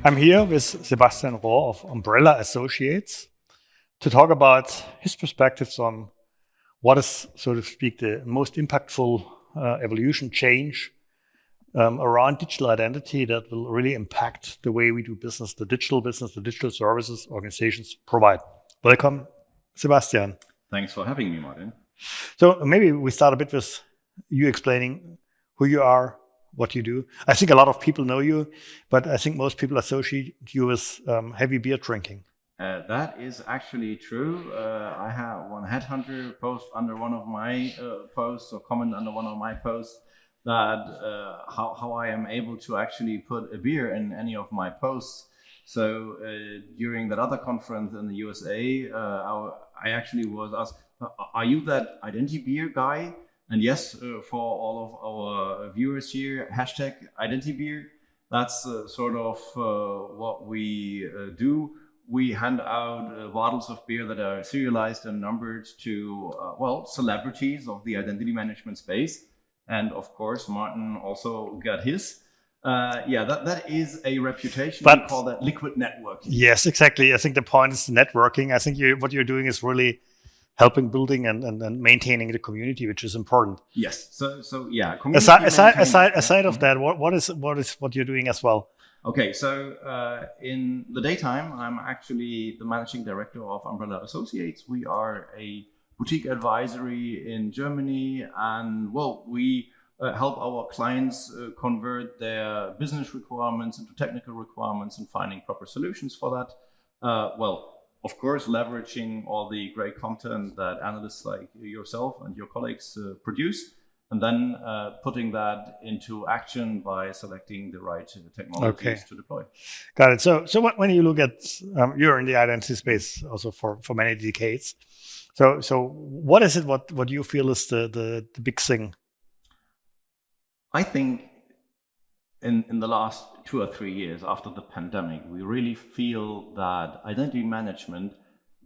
I'm here with Sebastian Rohr of Umbrella Associates to talk about his perspectives on what is, so to speak, the most impactful evolution change around digital identity that will really impact the way we do business, the digital services organizations provide. Welcome, Sebastian. Thanks for having me, Martin. So maybe we start a bit with you explaining who you are, what you do. I think a lot of people know you, but I think most people associate you with heavy beer drinking. That is actually true. I have one headhunter post under one of my posts, or comment under one of my posts, that how I am able to actually put a beer in any of my posts. So during that other conference in the USA, I actually was asked, are you that identity beer guy? And yes, for all of our viewers here, hashtag identity beer. That's sort of what we do. We hand out bottles of beer that are serialized and numbered to, celebrities of the identity management space. And of course, Martin also got his. That is a reputation. But we call that liquid networking. Yes, exactly. I think the point is networking. I think what you're doing is really helping building and maintaining the community, which is important. Yes. So yeah. Aside of that, what you're doing as well? Okay. So in the daytime, I'm actually the managing director of Umbrella Associates. We are a boutique advisory in Germany, and we help our clients convert their business requirements into technical requirements and finding proper solutions for that. Of course, leveraging all the great content that analysts like yourself and your colleagues produce, and then putting that into action by selecting the right technologies to deploy. Got it. So when you look at, you're in the identity space also for many decades. So what is it, what you feel is the big thing? I think in the last 2 or 3 years after the pandemic, we really feel that identity management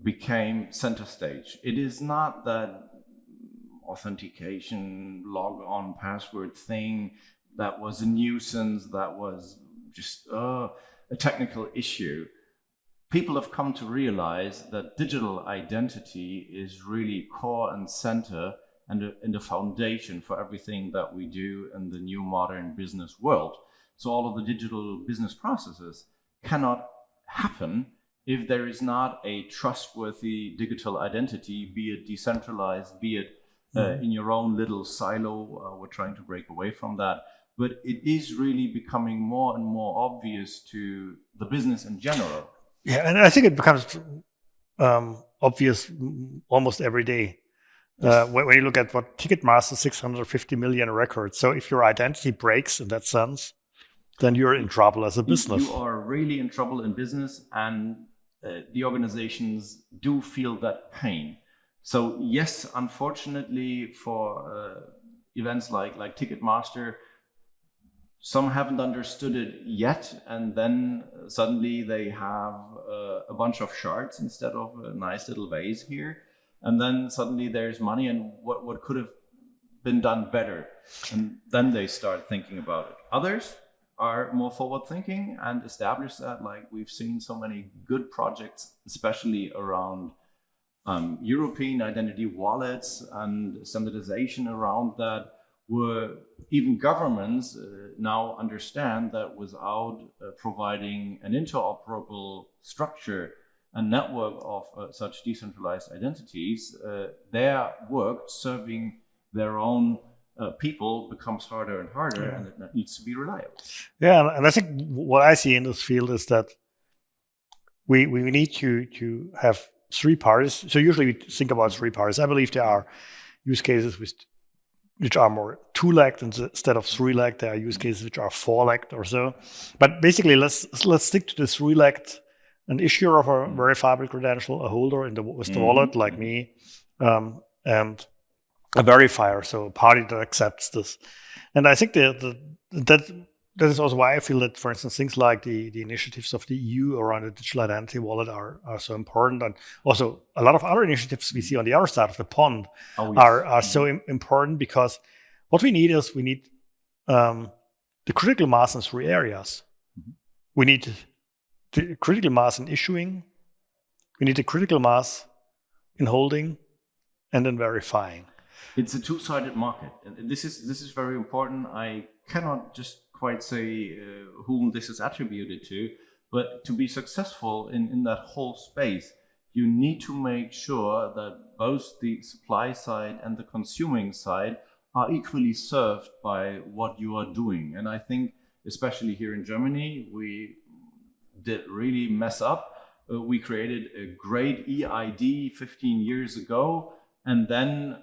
became center stage. It is not that authentication, log on password thing that was a nuisance, that was just a technical issue. People have come to realize that digital identity is really core and center and the foundation for everything that we do in the new modern business world. So all of the digital business processes cannot happen if there is not a trustworthy digital identity, be it decentralized, be it in your own little silo. We're trying to break away from that. But it is really becoming more and more obvious to the business in general. Yeah, and I think it becomes obvious almost every day. Yes. When you look at what Ticketmaster, 650 million records. So if your identity breaks in that sense, then you're in trouble as a business. You are really in trouble in business, and the organizations do feel that pain. So yes, unfortunately for events like Ticketmaster, some haven't understood it yet, and then suddenly they have a bunch of shards instead of a nice little vase here. And then suddenly there's money, and what could have been done better. And then they start thinking about it. Others are more forward thinking and establish that, like we've seen so many good projects, especially around European identity wallets and standardization around that, where even governments now understand that without providing an interoperable structure a network of such decentralized identities, their work serving their own people becomes harder and harder, and it needs to be reliable. Yeah, and I think what I see in this field is that we need to have 3 parties. So usually we think about 3 parties. I believe there are use cases which are more 2-legged instead of 3-legged. There are use cases which are 4-legged or so. But basically, let's stick to the 3-legged. An issuer of a verifiable credential, a holder with the wallet like me, and a verifier, so a party that accepts this. And I think that is also why I feel that, for instance, things like the initiatives of the EU around the digital identity wallet are so important. And also a lot of other initiatives we see on the other side of the pond are so important, because what we need the critical mass in 3 areas. We need the critical mass in issuing. We need a critical mass in holding, and then verifying. It's a two-sided market, and this is very important. I cannot just quite say whom this is attributed to, but to be successful in that whole space, you need to make sure that both the supply side and the consuming side are equally served by what you are doing. And I think, especially here in Germany, we did really mess up. We created a great EID 15 years ago, and then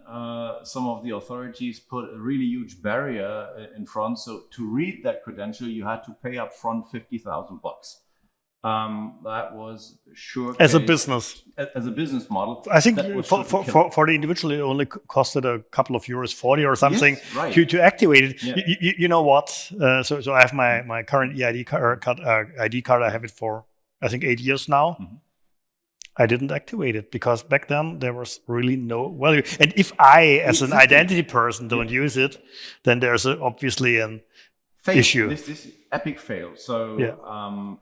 some of the authorities put a really huge barrier in front. So to read that credential, you had to pay up front $50,000. That was sure as a business model. I think for the individual, it only costed a couple of euros, 40 or something, yes, right, to activate it. Yeah. You know what? So I have my current ID card. I have it for I think 8 years now. Mm-hmm. I didn't activate it because back then there was really no value. And if I, as an identity person, don't use it, then there's obviously an issue. This epic fail. So. Yeah.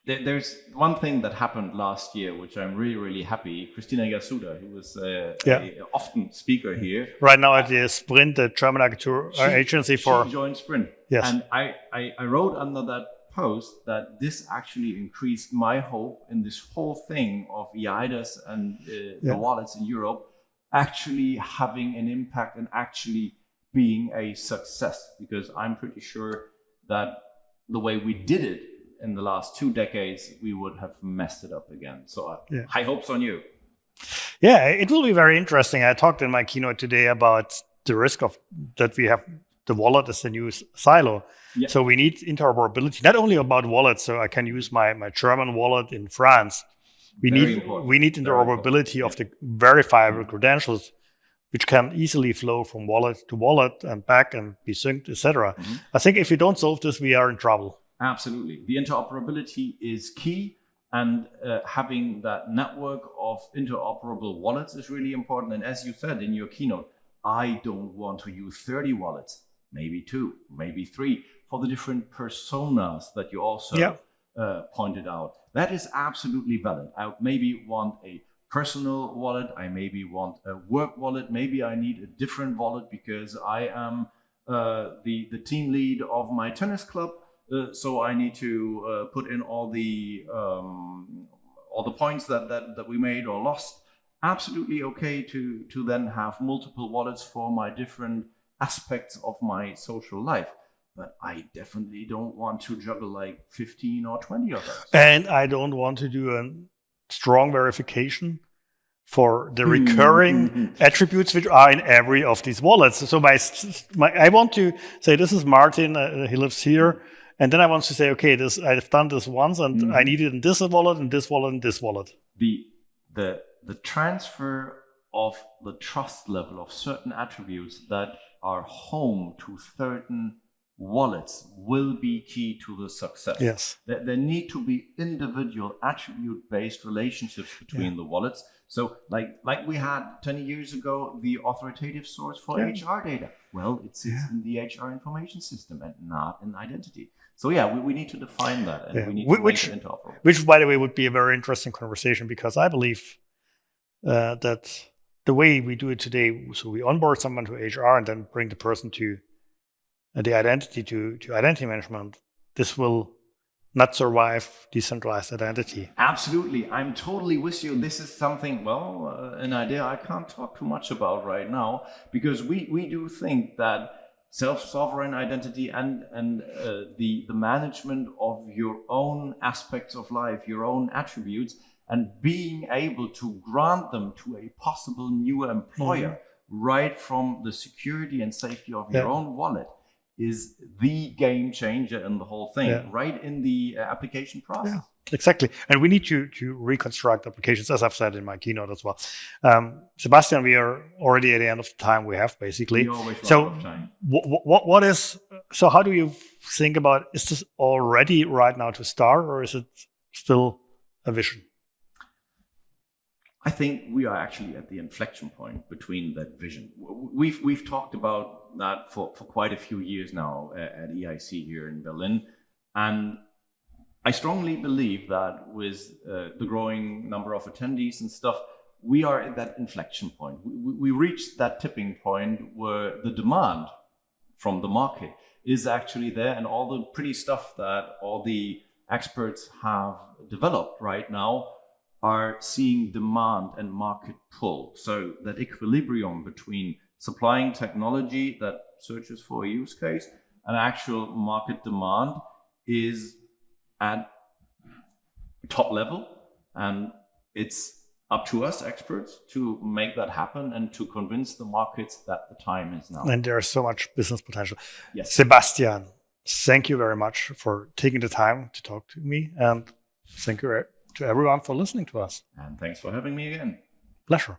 There's one thing that happened last year, which I'm really, really happy. Christina Yasuda, who was a often speaker here. Right now at the Sprint, the German agency for... She joined Sprint. Yes. And I wrote under that post that this actually increased my hope in this whole thing of EIDAS and the wallets in Europe actually having an impact and actually being a success. Because I'm pretty sure that the way we did it in the last 2 decades, we would have messed it up again. So high hopes on you. Yeah, it will be very interesting. I talked in my keynote today about the risk of that we have the wallet as the new silo. Yeah. So we need interoperability, not only about wallets. So I can use my German wallet in France. We need interoperability of the verifiable credentials, which can easily flow from wallet to wallet and back and be synced, etc. Mm-hmm. I think if we don't solve this, we are in trouble. Absolutely. The interoperability is key, and having that network of interoperable wallets is really important. And as you said in your keynote, I don't want to use 30 wallets, maybe 2, maybe 3, for the different personas that you also pointed out. That is absolutely valid. I maybe want a personal wallet. I maybe want a work wallet. Maybe I need a different wallet because I am the team lead of my tennis club. So I need to put in all the points that we made or lost. Absolutely okay to then have multiple wallets for my different aspects of my social life. But I definitely don't want to juggle like 15 or 20 of those. And I don't want to do a strong verification for the recurring attributes which are in every of these wallets. So I want to say, this is Martin, he lives here. And then I want to say, okay, I've done this once, and I need it in this wallet, and this wallet, and this wallet. The transfer of the trust level of certain attributes that are home to certain wallets will be key to the success. Yes. There need to be individual attribute-based relationships between the wallets. So like we had 10 years ago, the authoritative source for HR data. Well, it sits in the HR information system and not in identity. So we need to define that, and we need to make it interoperable. Which, by the way, would be a very interesting conversation, because I believe that the way we do it today, so we onboard someone to HR and then bring the person to the identity to identity management, this will not survive decentralized identity. Absolutely. I'm totally with you. This is something, an idea I can't talk too much about right now, because we do think that self-sovereign identity and the management of your own aspects of life, your own attributes, and being able to grant them to a possible new employer right from the security and safety of your own wallet is the game changer in the whole thing, right in the application process. Yeah, exactly. And we need to reconstruct applications, as I've said in my keynote as well. Sebastian, we are already at the end of the time we have, basically. We always run out of time. What is, so how do you think about, is this already right now to start, or is it still a vision? I think we are actually at the inflection point between that vision. We've talked about that for quite a few years now at EIC here in Berlin. And I strongly believe that with the growing number of attendees and stuff, we are at that inflection point. We reached that tipping point where the demand from the market is actually there, and all the pretty stuff that all the experts have developed right now are seeing demand and market pull. So that equilibrium between supplying technology that searches for a use case and actual market demand is at top level, and it's up to us experts to make that happen and to convince the markets that the time is now. And there's so much business potential. Yes. Sebastian, thank you very much for taking the time to talk to me, and thank you to everyone for listening to us. And thanks for having me again. Pleasure.